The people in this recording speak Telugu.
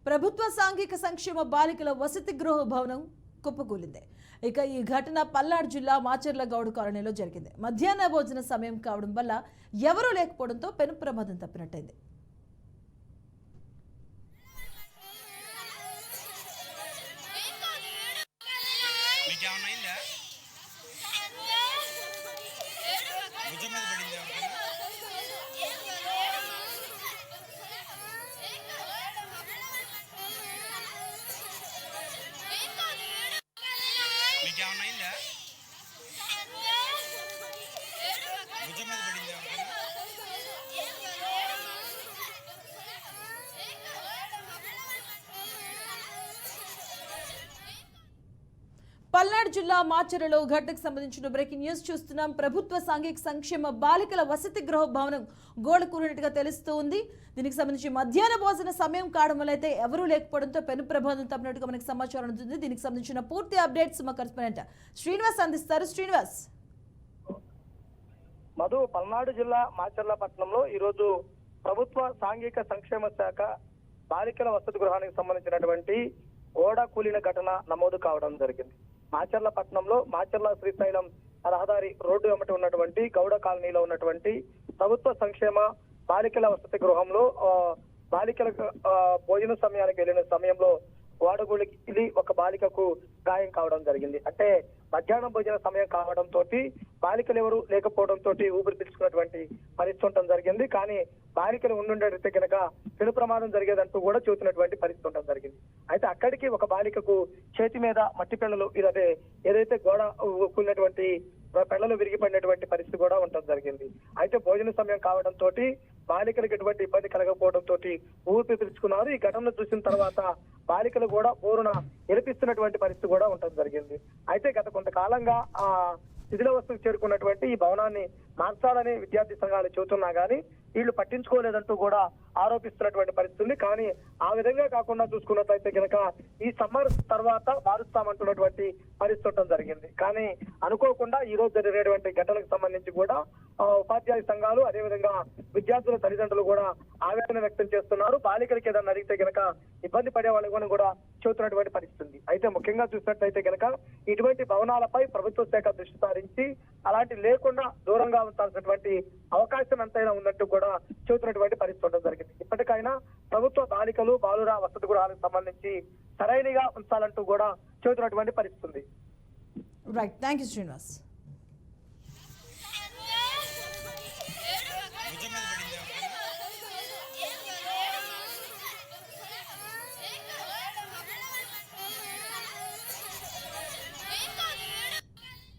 ప్రభుత్వ సాంఘిక సంక్షేమ బాలికల వసతి గృహ భవనం కుప్పకూలింది. ఇక ఈ ఘటన పల్నాడు జిల్లా మాచర్ల గౌడ్ కాలనీలో జరిగింది. మధ్యాహ్న భోజన సమయం కావడం వల్ల ఎవరూ లేకపోవడంతో పెను ప్రమాదం తప్పినట్టయింది. పల్నాడు జిల్లా మాచర్లలో ఘటనకు సంబంధించిన బ్రేకింగ్ న్యూస్ చూస్తున్నాం. ప్రభుత్వ సాంఘిక సంక్షేమ బాలికల వసతి గృహ భవనం గోడ కూలినట్టుగా తెలుస్తూ ఉంది. దీనికి సంబంధించి మధ్యాహ్న భోజన సమయం కావడం వల్ల అయితే ఎవరూ లేకపోవడంతో పెను ప్రమాదం తప్పినట్టుగా మనకి సమాచారం ఉంటుంది. దీనికి సంబంధించిన పూర్తి అప్డేట్స్ మా కరెస్పాండెంట్ శ్రీనివాస్ అందిస్తారు. శ్రీనివాస్. మధు, పల్నాడు జిల్లా మాచర్ల పట్టణంలో ఈరోజు ప్రభుత్వ సాంఘిక సంక్షేమ శాఖ బాలికల వసతి గృహానికి సంబంధించినటువంటి గోడ కూలిన ఘటన నమోదు కావడం జరిగింది. మాచర్ల పట్టణంలో మాచర్ల శ్రీశైలం రహదారి రోడ్డు వెంబటి ఉన్నటువంటి గౌడ కాలనీలో ఉన్నటువంటి ప్రభుత్వ సంక్షేమ బాలికల వసతి గృహంలో బాలికల భోజన సమయానికి వెళ్ళిన సమయంలో గోడగూలికి ఒక బాలికకు గాయం కావడం జరిగింది. అంటే మధ్యాహ్నం భోజన సమయం కావడంతో బాలికలు ఎవరు లేకపోవడంతో ఊపిరి పీల్చుకున్నటువంటి పరిస్థితి ఉండటం జరిగింది. కానీ బాలికలు ఉండుండే కనుక పెను ప్రమాదం జరిగేదంటూ కూడా చూసినటువంటి పరిస్థితి ఉండటం జరిగింది. అయితే అక్కడికి ఒక బాలికకు చేతి మీద మట్టి పెళ్లలు ఏదైతే గోడ కూలినటువంటి పెళ్లలు విరిగిపడినటువంటి పరిస్థితి కూడా ఉండటం జరిగింది. అయితే భోజన సమయం కావడంతో బాలికలకు ఎటువంటి ఇబ్బంది కలగకపోవడంతో ఊపిరి పీల్చుకున్నారు. ఈ ఘటనను చూసిన తర్వాత బాలికలు కూడా ఊరున ఎలిపిస్తున్నటువంటి పరిస్థితి కూడా ఉండటం జరిగింది. అయితే గత కొంతకాలంగా ఆ శిథిలావస్థకు చేరుకున్నటువంటి ఈ భవనాన్ని మార్చాలని విద్యార్థి సంఘాలు చెబుతున్నా గానీ వీళ్ళు పట్టించుకోలేదంటూ కూడా ఆరోపిస్తున్నటువంటి పరిస్థితి ఉంది. కానీ ఆ విధంగా కాకుండా చూసుకున్నట్లయితే కనుక ఈ సమ్మర్ తర్వాత మారుస్తామంటున్నటువంటి పరిస్థితి ఉండడం జరిగింది. కానీ అనుకోకుండా ఈ రోజు జరిగినటువంటి ఘటనకు సంబంధించి కూడా ఉపాధ్యాయ సంఘాలు అదేవిధంగా విద్యార్థుల తల్లిదండ్రులు కూడా ఆవేదన వ్యక్తం చేస్తున్నారు. బాలికలకి ఏదన్నా అడిగితే కనుక ఇబ్బంది పడే వాళ్ళని కూడా చెబుతున్నటువంటి పరిస్థితి ఉంది. అయితే ముఖ్యంగా చూసినట్లయితే కనుక ఇటువంటి భవనాలపై ప్రభుత్వ శాఖ దృష్టి సారించి అలాంటి లేకుండా దూరంగా ఉంచాల్సినటువంటి అవకాశం ఎంతైనా ఉన్నట్టు కూడా చెబుతున్నటువంటి పరిస్థితి ఉండడం జరిగింది. ఇప్పటికైనా ప్రభుత్వ బాలికలు బాలుర వసతి గృహాలకు సంబంధించి సరైనగా ఉంచాలంటూ కూడా చెబుతున్నటువంటి పరిస్థితి ఉంది. Right, thank you Srinivas.